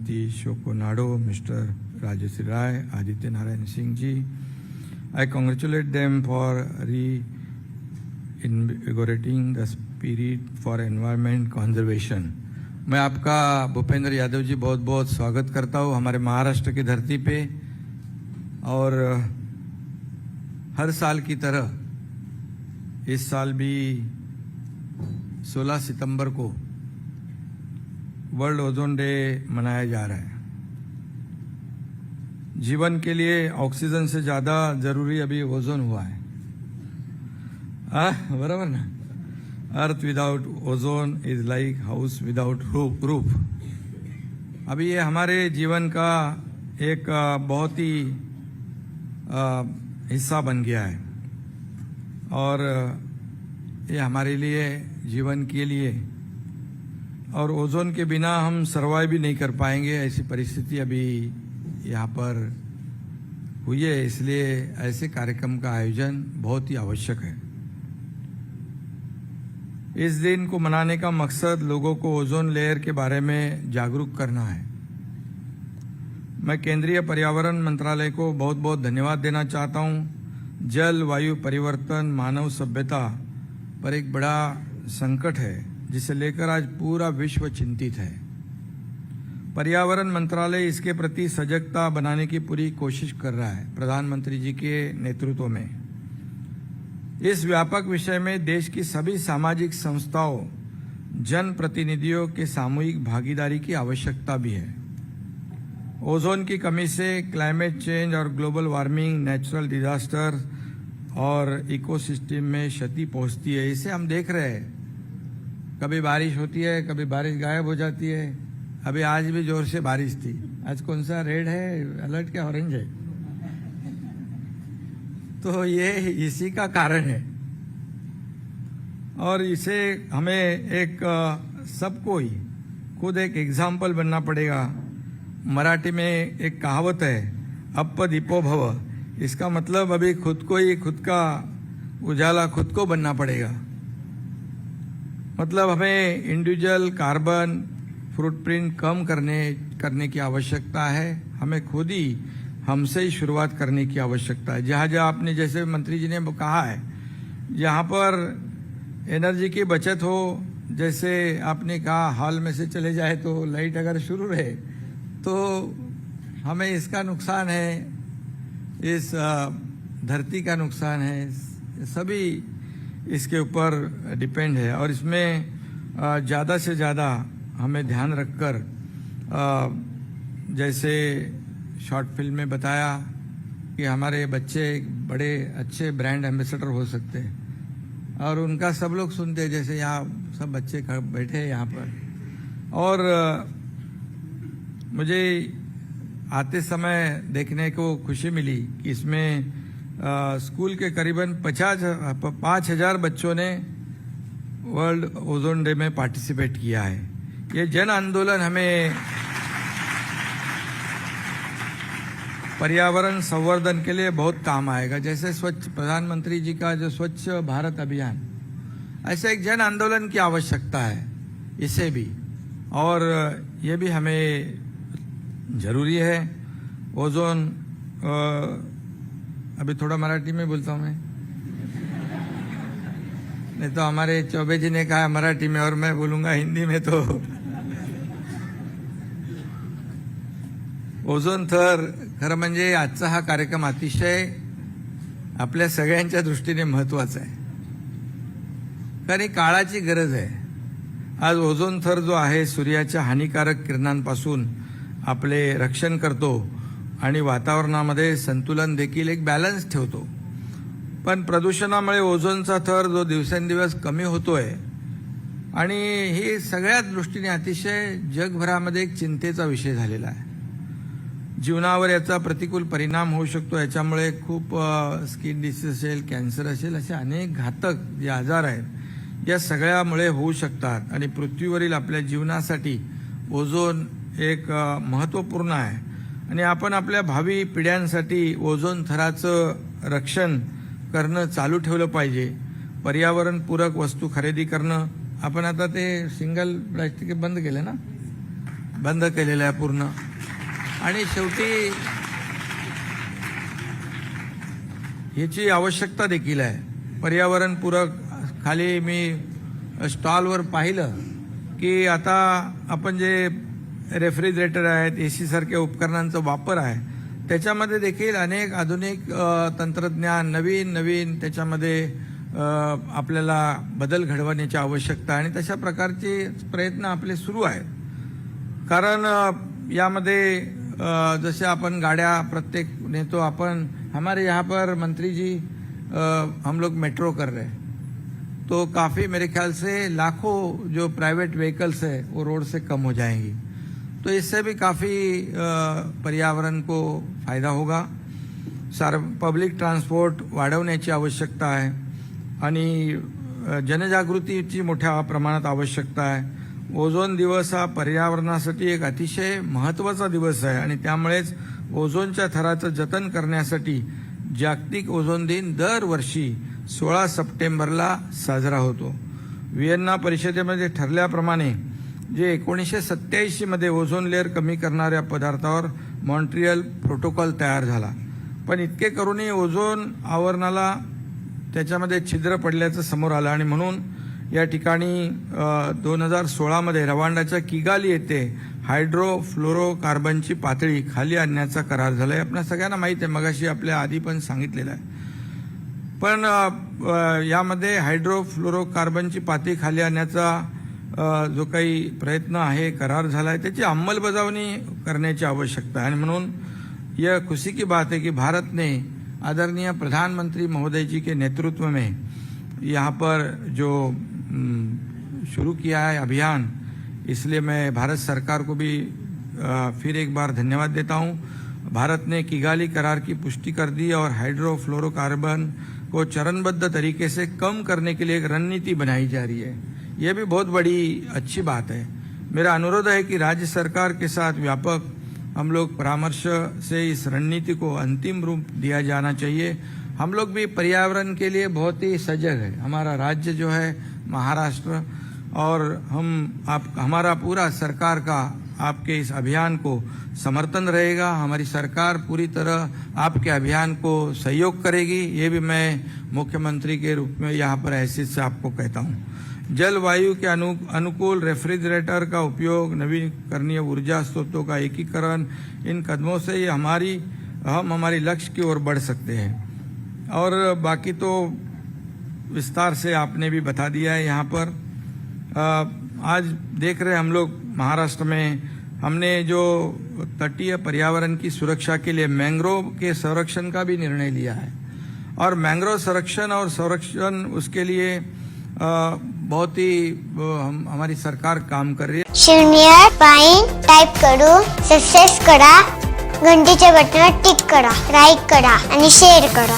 Srimati Shoko Nado, Mr. Rajeshri Rai, Aditya Narayan Singh ji. I congratulate them for reinvigorating the spirit for environment conservation. मैं आपका भूपेंद्र यादव जी बहुत बहुत स्वागत करता हूँ हमारे महाराष्ट्र की धरती पे। और हर साल की तरह इस साल भी 16 सितंबर को वर्ल्ड ओजोन डे मनाया जा रहा है। जीवन के लिए ऑक्सीजन से ज़्यादा ज़रूरी अभी ओजोन हुआ है। बराबर ना? अर्थ without ozone is like house without roof. अभी ये हमारे जीवन का एक बहुत ही हिस्सा बन गया है और ये हमारे लिए जीवन के लिए, और ओजोन के बिना हम सर्वाइव भी नहीं कर पाएंगे। ऐसी परिस्थिति अभी यहाँ पर हुई है, इसलिए ऐसे कार्यक्रम का आयोजन बहुत ही आवश्यक है। इस दिन को मनाने का मकसद लोगों को ओजोन लेयर के बारे में जागरूक करना है। मैं केंद्रीय पर्यावरण मंत्रालय को बहुत बहुत धन्यवाद देना चाहता हूँ। जल वायु परिवर्तन मानव सभ्यता पर एक बड़ा संकट है जिसे लेकर आज पूरा विश्व चिंतित है। पर्यावरण मंत्रालय इसके प्रति सजगता बनाने की पूरी कोशिश कर रहा है प्रधानमंत्री जी के नेतृत्व में। इस व्यापक विषय में देश की सभी सामाजिक संस्थाओं, जनप्रतिनिधियों के सामूहिक भागीदारी की आवश्यकता भी है। ओजोन की कमी से क्लाइमेट चेंज और ग्लोबल वार्मिंग, नेचुरल डिजास्टर और इकोसिस्टम में क्षति पहुंचती है। इसे हम देख रहे हैं, कभी बारिश होती है, कभी बारिश गायब हो जाती है। अभी आज भी जोर से बारिश थी। आज कौन सा रेड है अलर्ट, क्या ऑरेंज है? तो ये इसी का कारण है और इसे हमें एक सबको ही खुद एक एग्जाम्पल बनना पड़ेगा। मराठी में एक कहावत है, अप्प दीपो भव। इसका मतलब अभी खुद को ही, खुद का उजाला खुद को बनना पड़ेगा। मतलब हमें इंडिविजुअल कार्बन फुटप्रिंट कम करने की आवश्यकता है। हमें खुद ही हमसे ही शुरुआत करने की आवश्यकता है। जहाँ जहाँ आपने, जैसे मंत्री जी ने कहा है, जहाँ पर एनर्जी की बचत हो, जैसे आपने कहा हॉल में से चले जाए तो लाइट अगर शुरू रहे तो हमें इसका नुकसान है, इस धरती का नुकसान है, सभी इसके ऊपर डिपेंड है। और इसमें ज़्यादा से ज़्यादा हमें ध्यान रखकर, जैसे शॉर्ट फिल्म में बताया कि हमारे बच्चे बड़े अच्छे ब्रांड एम्बेसडर हो सकते हैं और उनका सब लोग सुनते हैं, जैसे यहाँ सब बच्चे बैठे हैं यहाँ पर। और मुझे आते समय देखने को खुशी मिली कि इसमें स्कूल के करीबन 5,000 बच्चों ने वर्ल्ड ओजोन डे में पार्टिसिपेट किया है। ये जन आंदोलन हमें पर्यावरण संवर्धन के लिए बहुत काम आएगा। जैसे स्वच्छ, प्रधानमंत्री जी का जो स्वच्छ भारत अभियान, ऐसे एक जन आंदोलन की आवश्यकता है इसे भी, और ये भी हमें जरूरी है। ओजोन, अभी थोड़ा मराठी में बोलता हूँ मैं, नहीं तो हमारे चौबे जी ने कहा मराठी में और मैं बोलूंगा हिंदी में। तो ओझोन थर, खरं म्हणजे आजचा हा कार्यक्रम अतिशय आपल्या सगळ्यांच्या दृष्टीने महत्वाचा आहे, कारण ही काळाची गरज आहे। आज ओझोन थर जो आहे सूर्याच्या हानिकारक किरणांपासून आपले रक्षण करतो आणि वातावरणामध्ये संतुलन देखील एक बॅलन्स ठेवतो। पण प्रदूषणामुळे ओझोनचा थर जो दिवसेंदिवस कमी होतोय आणि ही सगळ्या दृष्टीने अतिशय जगभरामध्ये एक चिंतेचा विषय झालेला आहे। जीवनावर याचा प्रतिकूल परिणाम होऊ शकतो। याच्यामुळे खूप स्किन डिसीज असेल, कॅन्सर असेल, असे अनेक घातक जे आजार आहेत या सगळ्यामुळे होऊ शकतात आणि पृथ्वीवरील आपल्या जीवनासाठी ओझोन एक महत्त्वपूर्ण आहे आणि आपण आपल्या भावी पिढ्यांसाठी ओझोन थराचं रक्षण करणं चालू ठेवलं पाहिजे। पर्यावरणपूरक वस्तू खरेदी करणं, आपण आता ते सिंगल प्लास्टिक बंद केले ना, बंद केलेलं आहे पूर्ण. आणि शेवटी ह्याची आवश्यकता देखील आहे. पर्यावरणपूरक खाली मी स्टॉलवर पाहिलं की आता आपण जे रेफ्रिजरेटर आहेत, AC सारख्या उपकरणांचा वापर आहे, त्याच्यामध्ये देखील अनेक आधुनिक तंत्रज्ञान नवीन त्याच्यामध्ये आपल्याला बदल घडवण्याची आवश्यकता आहे आणि तशा प्रकारचे प्रयत्न आपले सुरू आहेत. कारण यामध्ये जसे आपण गाड्या प्रत्येक नेतो, आपण हमारे यहाँ पर मंत्री जी हम लोग मेट्रो कर रहे हैं, तो काफ़ी मेरे ख्याल से लाखों जो प्राइवेट व्हीकल्स है वो रोड से कम हो जाएंगी. तो इससे भी काफ़ी पर्यावरण को फायदा होगा. पब्लिक ट्रान्सपोर्ट वाढवण्याची आवश्यकता आहे आणि जनजागृतीची मोठ्या प्रमाणात आवश्यकता आहे. ओझोन दिवस हा पर्यावरणासाठी एक अतिशय महत्त्वाचा दिवस आहे आणि त्यामुळेच ओझोनच्या थराचं जतन करण्यासाठी जागतिक ओझोन दिन दरवर्षी 16 सप्टेंबरला साजरा होतो. व्हिएन्ना परिषदेमध्ये ठरल्याप्रमाणे जे 1987 मध्ये ओझोन लेअर कमी करणाऱ्या पदार्थावर मॉन्ट्रियल प्रोटोकॉल तयार झाला, पण इतके करूनही ओझोन आवरणाला त्याच्यामध्ये छिद्र पडल्याचं समोर आलं आणि म्हणून या ठिकाणी 2016 मध्ये रवांडाच्या किगाली येथे हायड्रोफ्लोरोकार्बनची पातळी खाली आणण्याचा करार झालाय. आपल्या सगळ्यांना माहिती आहे, मगाशी आपल्या आधी पण सांगितलेलं आहे. पण यामध्ये हायड्रोफ्लोरोकार्बनची पातळी खाली आणण्याचा जो काही प्रयत्न आहे, करार झाला आहे, त्याची अंमलबजावणी करण्याची आवश्यकता आहे. आणि म्हणून यह खुशी की बात है कि भारत ने आदरणीय प्रधानमंत्री महोदय जी के नेतृत्व में यहाँ पर जो शुरू किया है अभियान, इसलिए मैं भारत सरकार को भी फिर एक बार धन्यवाद देता हूँ. भारत ने किगाली करार की पुष्टि कर दी और हाइड्रोफ्लोरोकार्बन को चरणबद्ध तरीके से कम करने के लिए एक रणनीति बनाई जा रही है. यह भी बहुत बड़ी अच्छी बात है. मेरा अनुरोध है कि राज्य सरकार के साथ व्यापक हम लोग परामर्श से इस रणनीति को अंतिम रूप दिया जाना चाहिए. हम लोग भी पर्यावरण के लिए बहुत ही सजग है. हमारा राज्य जो है महाराष्ट्र, और हमारा पूरा सरकार का आपके इस अभियान को समर्थन रहेगा. हमारी सरकार पूरी तरह आपके अभियान को सहयोग करेगी. ये भी मैं मुख्यमंत्री के रूप में यहाँ पर हैसियत से आपको कहता हूँ. जलवायु के अनुकूल रेफ्रिजरेटर का उपयोग, नवीकरणीय ऊर्जा स्रोतों का एकीकरण, इन कदमों से ये हम हमारी लक्ष्य की ओर बढ़ सकते हैं. और बाकी तो विस्तार से आपने भी बता दिया है. यहाँ पर आज देख रहे हैं हम लोग महाराष्ट्र में हमने जो तटीय पर्यावरण की सुरक्षा के लिए मैंग्रोव के संरक्षण का भी निर्णय लिया है. और मैंग्रोव संरक्षण उसके लिए बहुत ही हमारी सरकार काम कर रही है. शून्य पाइन टाइप करू, सबस्क्राइब करा, घंटीच्या बटनावर टिक करा, लाईक करा आणि शेअर करा.